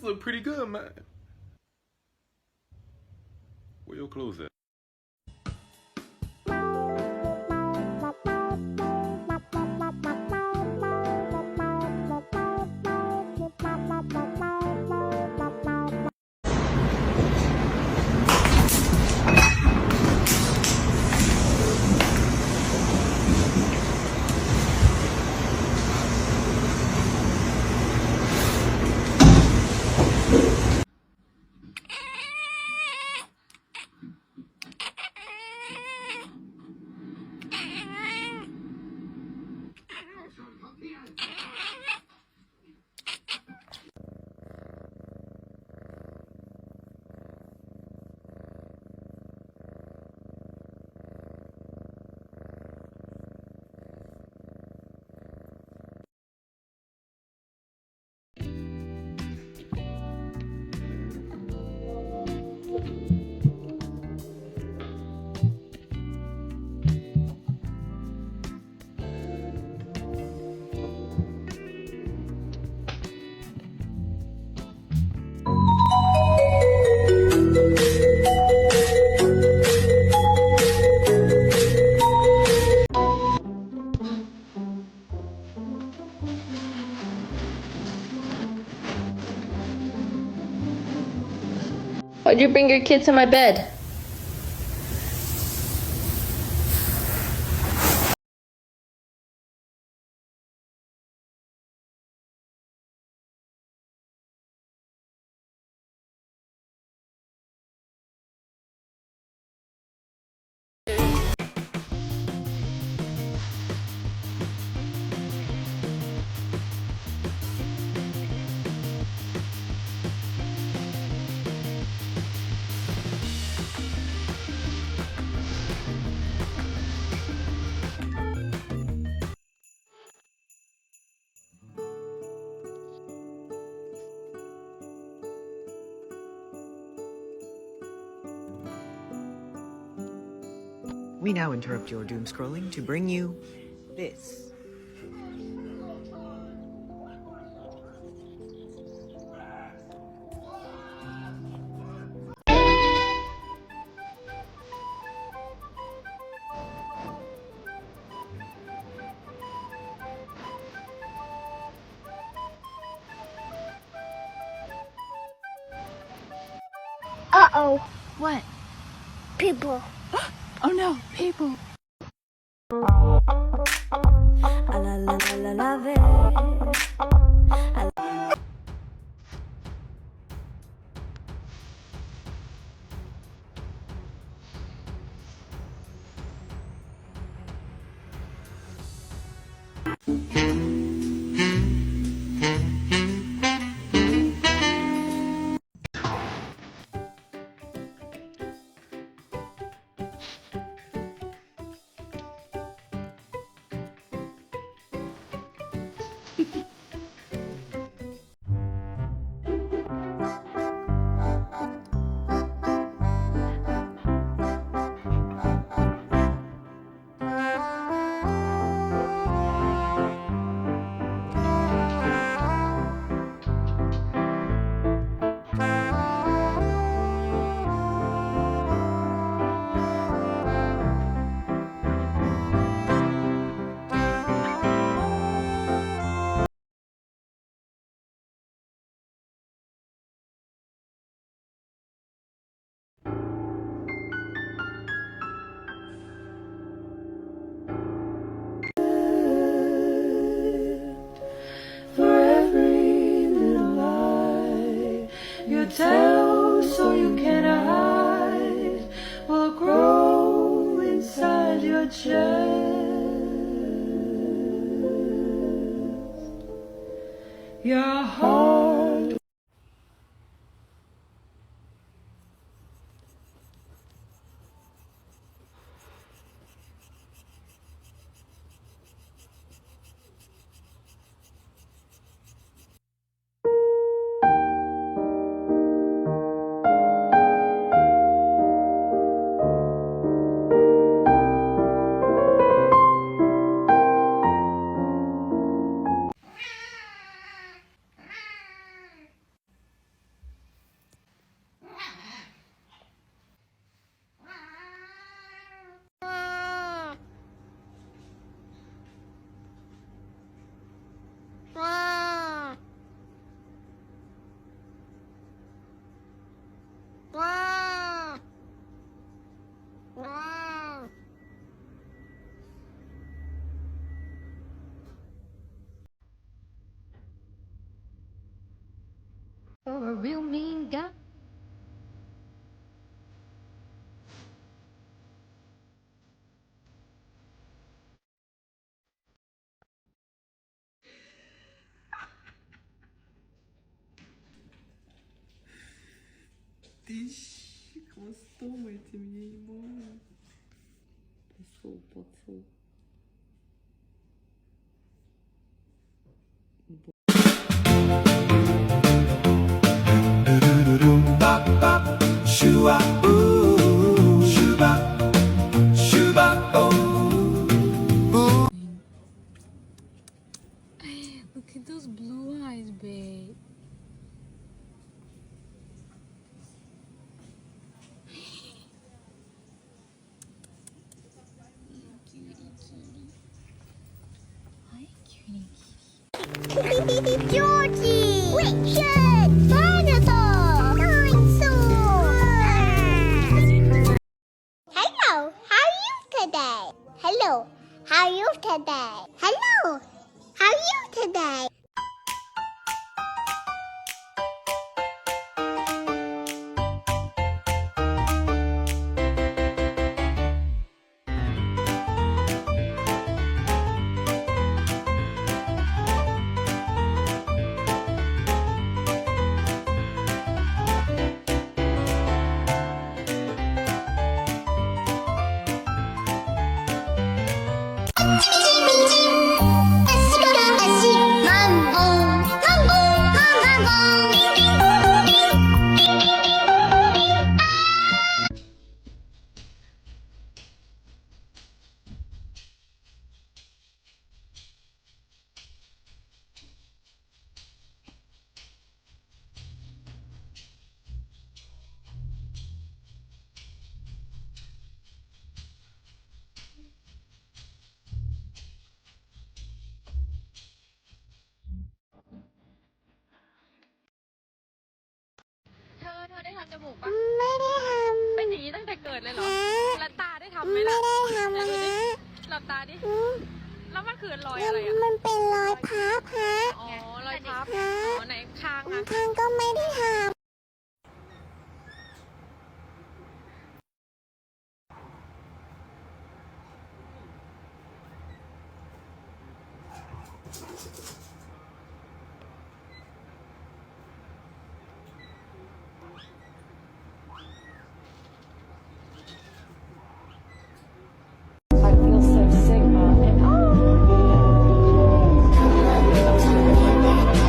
look pretty good, man. Where your clothes at? Why'd you bring your kid to my bed? We now interrupt your doom scrolling to bring you this. Uh-oh. What? People. Oh no, people. Tell so you can hide will grow inside your chest. Your heart. You're a real mean guy. Ixi, gostou esse menino. Passou. Shoo-ah, ooh, shoo-bah, oh. Look at those blue eyes, babe. Hi, cutie. Georgie! Richard! Dinosaur! Dinosaur! Hello, how are you today? Hello, how are you today? Hello, how are you today?เธอได้ทำจมูกปะ ไม่ได้ทำ เป็นอย่างนี้ตั้งแต่เกิดเลยเหรอ แล้วตาได้ทำไหมล่ะ ไม่ได้ทำ ไหน นะ ดูดิหลับตาดิ แล้วมันคือรอยอะไรอ่ะ มันเป็นรอยพับฮะ อ๋อ รอยพับ ฮะ อ๋อ ไหนคางอ่ะ ทางก็ไม่ได้ทำ